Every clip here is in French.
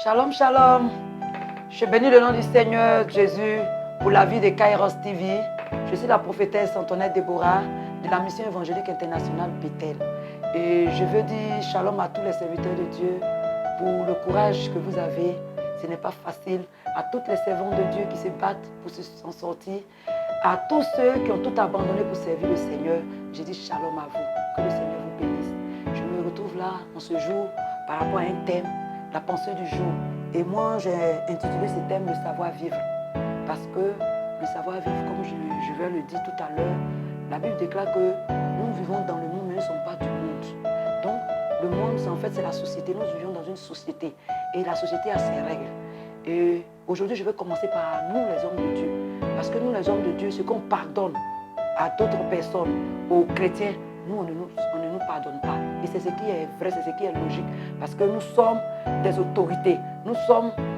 Shalom, shalom. Je bénis le nom du Seigneur Jésus pour la vie de Kairos TV. Je suis la prophétesse Antoinette Déborah de la mission évangélique internationale Bethel. Et je veux dire shalom à tous les serviteurs de Dieu pour le courage que vous avez. Ce n'est pas facile. À toutes les servantes de Dieu qui se battent pour s'en sortir. À tous ceux qui ont tout abandonné pour servir le Seigneur, je dis shalom à vous. Que le Seigneur vous bénisse. Je me retrouve là en ce jour par rapport à un thème, la pensée du jour. Et moi, j'ai intitulé ce thème le savoir-vivre. Parce que le savoir-vivre, comme je vais le dire tout à l'heure, la Bible déclare que nous vivons dans le monde, mais nous ne sommes pas du monde. Donc, le monde, c'est la société. Nous vivons dans une société. Et la société a ses règles. Et aujourd'hui, je vais commencer par nous, les hommes de Dieu. Parce que nous, les hommes de Dieu, ce qu'on pardonne à d'autres personnes, aux chrétiens, nous, on ne nous pardonne pas. Et c'est ce qui est vrai, c'est ce qui est logique. Parce que nous sommes des autorités.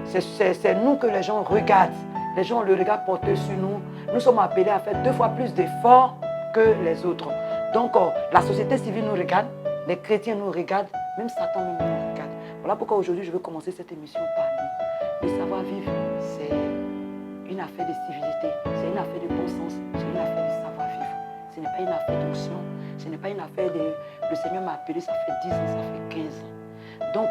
C'est nous que les gens regardent. Les gens ont le regard porté sur nous. Nous sommes appelés à faire 2 fois plus d'efforts que les autres. Donc, la société civile nous regarde, les chrétiens nous regardent, même Satan nous regarde. Voilà pourquoi aujourd'hui, je veux commencer cette émission par nous. Le savoir-vivre, c'est une affaire de civilité, c'est une affaire de bon sens, c'est une affaire de savoir-vivre. Ce n'est pas une affaire d'option, ce n'est pas une affaire de... Le Seigneur m'a appelé, ça fait 10 ans, ça fait 15 ans. Donc,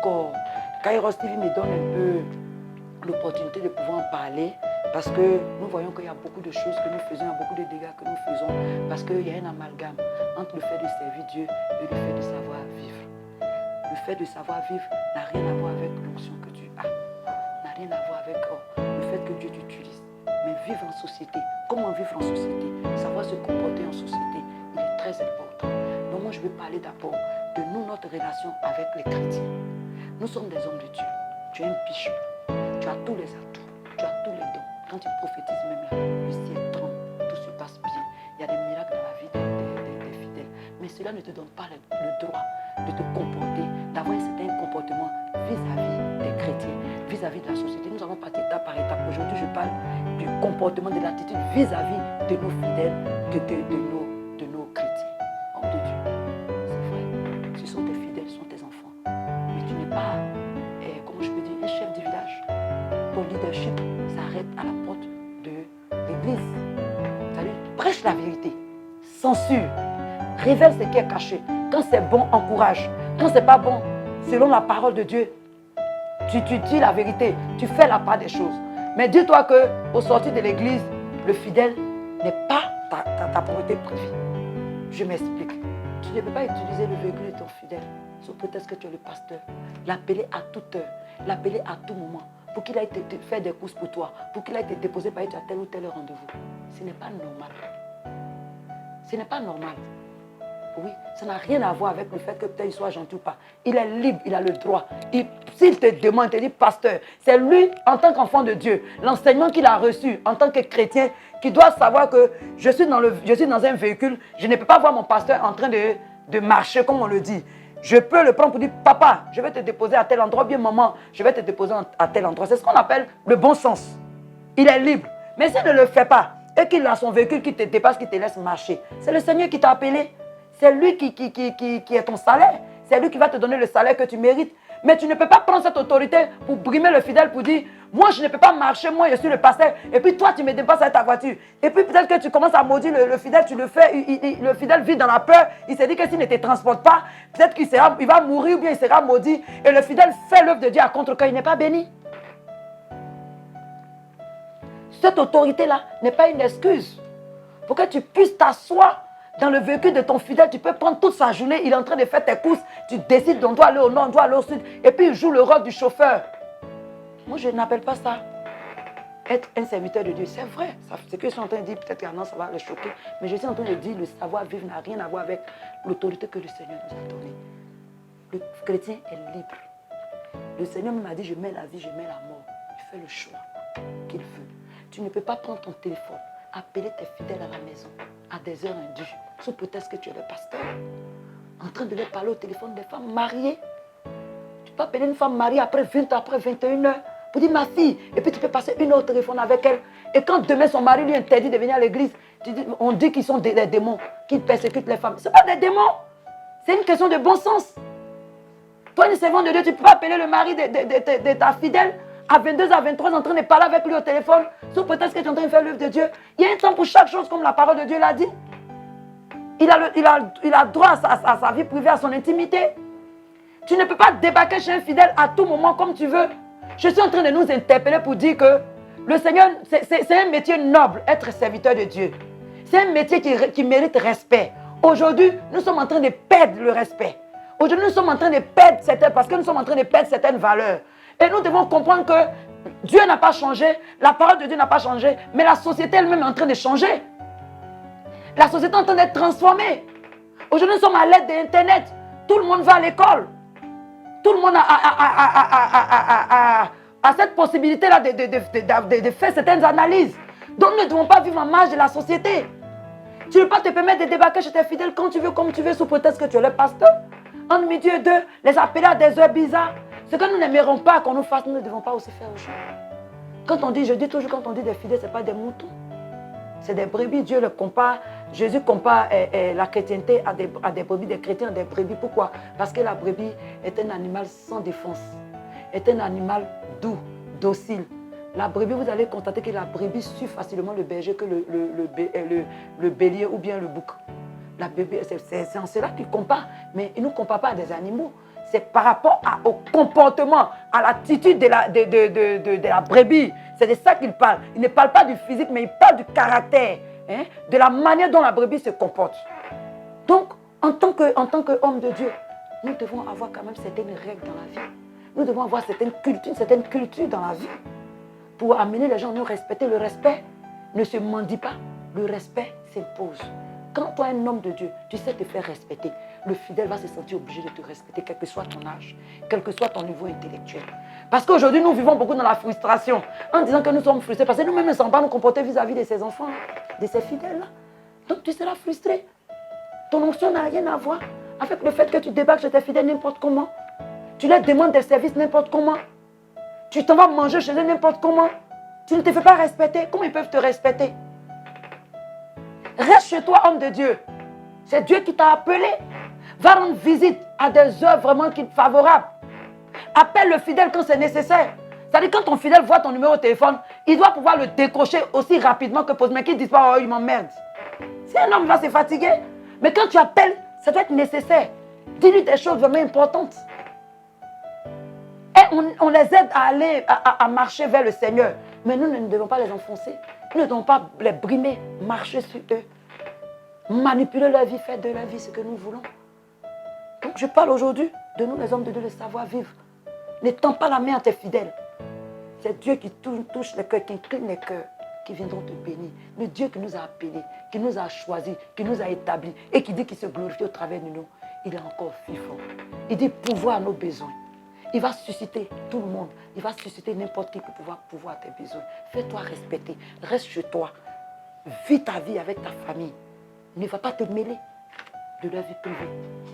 Kairos TV me donne un peu l'opportunité de pouvoir en parler parce que nous voyons qu'il y a beaucoup de choses que nous faisons, il y a beaucoup de dégâts que nous faisons parce qu'il y a un amalgame entre le fait de servir Dieu et le fait de savoir-vivre. Le fait de savoir-vivre n'a rien à voir avec l'onction que tu as, n'a rien à voir avec le fait que Dieu t'utilise. Mais vivre en société, comment vivre en société, savoir se comporter en société, il est très important. Donc moi je vais parler d'abord de nous, notre relation avec les chrétiens. Nous sommes des hommes de Dieu. Tu es un pigeon. Tu as tous les atouts. Tu as tous les dons. Quand tu prophétises même là, le ciel tremble. Tout se passe bien. Il y a des miracles dans la vie des fidèles. Mais cela ne te donne pas le droit de te comporter, d'avoir un certain comportement vis-à-vis des chrétiens, vis-à-vis de la société. Nous allons partir étape par étape. Aujourd'hui, je parle du comportement, de l'attitude vis-à-vis de nos fidèles, de nos chrétiens. Hommes de Dieu. C'est vrai. Ce sont tes fidèles, ce sont tes enfants. Mais tu n'es pas, comment je peux dire, un chef de village. Ton leadership s'arrête à la porte de l'église. C'est-à-dire, prêche la vérité, censure, révèle ce qui est caché. Quand c'est bon, encourage. Quand c'est pas bon, selon la parole de Dieu, tu dis la vérité, tu fais la part des choses. Mais dis-toi qu'au sortir de l'église, le fidèle n'est pas ta priorité privée. Je m'explique. Tu ne peux pas utiliser le véhicule de ton fidèle sous prétexte que tu es le pasteur. L'appeler à toute heure, l'appeler à tout moment, pour qu'il aille te faire des courses pour toi, pour qu'il aille te déposer par exemple à tel ou tel rendez-vous. Ce n'est pas normal. Ce n'est pas normal. Oui, ça n'a rien à voir avec le fait que peut-être il soit gentil ou pas. Il est libre, il a le droit. S'il te demande, il te dit pasteur, c'est lui en tant qu'enfant de Dieu, l'enseignement qu'il a reçu en tant que chrétien, qui doit savoir que je suis dans un véhicule, je ne peux pas voir mon pasteur en train de marcher comme on le dit. Je peux le prendre pour dire, papa, je vais te déposer à tel endroit, bien maman, je vais te déposer à tel endroit. C'est ce qu'on appelle le bon sens. Il est libre. Mais s'il ne le fait pas, et qu'il a son véhicule qui te dépasse, qui te laisse marcher, c'est le Seigneur qui t'a appelé. C'est lui qui est ton salaire. C'est lui qui va te donner le salaire que tu mérites. Mais tu ne peux pas prendre cette autorité pour brimer le fidèle, pour dire, moi je ne peux pas marcher, moi je suis le pasteur. Et puis toi tu me dépasses avec ta voiture. Et puis peut-être que tu commences à maudire le fidèle, tu le fais, le fidèle vit dans la peur. Il s'est dit que s'il ne te transporte pas, peut-être qu'il va mourir ou bien il sera maudit. Et le fidèle fait l'œuvre de Dieu à contre-cœur, il n'est pas béni. Cette autorité-là n'est pas une excuse pour que tu puisses t'asseoir dans le véhicule de ton fidèle. Tu peux prendre toute sa journée, il est en train de faire tes courses, tu décides d'on doit aller au nord, on doit aller au sud, et puis il joue le rôle du chauffeur. Moi, je n'appelle pas ça être un serviteur de Dieu. C'est vrai, ce que je suis en train de dire, peut-être que non, ça va le choquer, mais je suis en train de dire, le savoir-vivre n'a rien à voir avec l'autorité que le Seigneur nous a donnée. Le chrétien est libre. Le Seigneur m'a dit, je mets la vie, je mets la mort. Il fait le choix qu'il veut. Tu ne peux pas prendre ton téléphone, appeler tes fidèles à la maison à des heures indues, sous prétexte que tu es le pasteur, en train de leur parler au téléphone des femmes mariées. Tu peux appeler une femme mariée après 20 heures, après 21 heures, pour dire ma fille, et puis tu peux passer 1 heure au téléphone avec elle. Et quand demain son mari lui interdit de venir à l'église, on dit qu'ils sont des démons, qu'ils persécutent les femmes. Ce n'est pas des démons, c'est une question de bon sens. Toi, une servante de Dieu, tu ne peux pas appeler le mari de ta fidèle à 22 à 23 en train de parler avec lui au téléphone, sous prétexte que tu es en train de faire l'œuvre de Dieu. Il y a un temps pour chaque chose, comme la parole de Dieu l'a dit. Il a droit à sa vie privée, à son intimité. Tu ne peux pas débarquer chez un fidèle à tout moment comme tu veux. Je suis en train de nous interpeller pour dire que le Seigneur, c'est un métier noble, être serviteur de Dieu. C'est un métier qui mérite respect. Aujourd'hui, nous sommes en train de perdre le respect. Aujourd'hui, nous sommes en train de perdre parce que nous sommes en train de perdre certaines valeurs. Et nous devons comprendre que Dieu n'a pas changé, la parole de Dieu n'a pas changé, mais la société elle-même est en train de changer. La société est en train d'être transformée. Aujourd'hui, nous sommes à l'aide d'Internet. Tout le monde va à l'école. Tout le monde a cette possibilité-là de faire certaines analyses. Donc, nous ne devons pas vivre en marge de la société. Tu ne peux pas te permettre de débarquer chez tes fidèles quand tu veux, comme tu veux, sous prétexte que tu es le pasteur. Entre midi et deux, les appeler à des heures bizarres. Ce que nous n'aimerons pas qu'on nous fasse, nous ne devons pas aussi faire aux gens. Quand on dit, je dis toujours, quand on dit des fidèles, ce n'est pas des moutons. C'est des brebis. Dieu le compare, Jésus compare la chrétienté à des brebis, des chrétiens à des brebis. Pourquoi? Parce que la brebis est un animal sans défense, est un animal doux, docile. La brebis, vous allez constater que la brebis suit facilement le berger que le bélier ou bien le bouc. C'est en cela qu'il compare, mais il ne nous compare pas à des animaux. C'est par rapport au comportement, à l'attitude de la brebis. C'est de ça qu'il parle. Il ne parle pas du physique, mais il parle du caractère, hein, de la manière dont la brebis se comporte. Donc, en tant qu'homme de Dieu, nous devons avoir quand même certaines règles dans la vie. Nous devons avoir une certaine culture dans la vie pour amener les gens à nous respecter. Le respect ne se mendie pas, le respect s'impose. Quand tu es un homme de Dieu, tu sais te faire respecter. Le fidèle va se sentir obligé de te respecter, quel que soit ton âge, quel que soit ton niveau intellectuel. Parce qu'aujourd'hui, nous vivons beaucoup dans la frustration, en disant que nous sommes frustrés, parce que nous-mêmes ne savons pas nous comporter vis-à-vis de ces enfants, de ces fidèles-là. Donc tu seras frustré. Ton onction n'a rien à voir avec le fait que tu débarques chez tes fidèles n'importe comment. Tu leur demandes des services n'importe comment. Tu t'en vas manger chez eux n'importe comment. Tu ne te fais pas respecter. Comment ils peuvent te respecter? Reste chez toi, homme de Dieu. C'est Dieu qui t'a appelé. Va rendre visite à des œuvres vraiment favorables. Appelle le fidèle quand c'est nécessaire. C'est-à-dire quand ton fidèle voit ton numéro de téléphone, il doit pouvoir le décrocher aussi rapidement que possible. Mais qu'il ne dise pas, oh, il m'emmerde. Si un homme va se fatiguer, mais quand tu appelles, ça doit être nécessaire. Dis-lui des choses vraiment importantes. Et on les aide à aller, à marcher vers le Seigneur. Mais nous ne devons pas les enfoncer. Nous ne devons pas les brimer, marcher sur eux. Manipuler leur vie, faire de leur vie ce que nous voulons. Donc je parle aujourd'hui de nous les hommes de Dieu, de savoir vivre. Ne tends pas la main à tes fidèles. C'est Dieu qui touche les cœurs, qui incline les cœurs, qui viendront te bénir. Le Dieu qui nous a appelés, qui nous a choisis, qui nous a établis et qui dit qu'il se glorifie au travers de nous, il est encore vivant. Il dit pouvoir à nos besoins. Il va susciter tout le monde. Il va susciter n'importe qui pour pouvoir à tes besoins. Fais-toi respecter. Reste chez toi. Vis ta vie avec ta famille. Ne va pas te mêler de leur vie privée.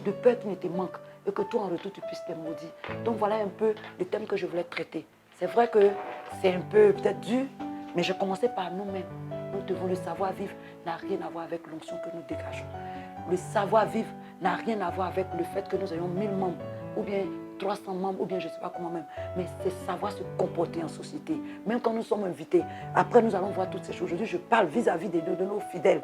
De peur qu'il ne te manque et que toi en retour tu puisses les maudire. Donc voilà un peu le thème que je voulais traiter. C'est vrai que c'est un peu peut-être dur, mais je commençais par nous-mêmes. Nous devons le savoir-vivre n'a rien à voir avec l'onction que nous dégageons. Le savoir-vivre n'a rien à voir avec le fait que nous ayons 1000 membres ou bien 300 membres, ou bien je ne sais pas comment même. Mais c'est savoir se comporter en société. Même quand nous sommes invités, après nous allons voir toutes ces choses. Aujourd'hui, je parle vis-à-vis de nos fidèles.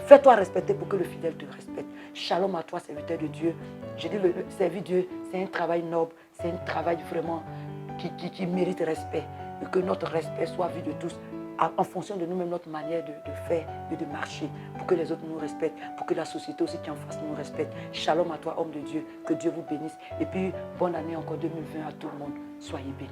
Fais-toi respecter pour que le fidèle te respecte. Shalom à toi, serviteur de Dieu. Je dis, le servir Dieu, c'est un travail noble, c'est un travail vraiment qui mérite respect. Et que notre respect soit vu de tous, en fonction de nous-mêmes, notre manière de faire et de marcher, pour que les autres nous respectent, pour que la société aussi qui en face nous respecte. Shalom à toi, homme de Dieu, que Dieu vous bénisse. Et puis, bonne année encore 2020 à tout le monde. Soyez bénis.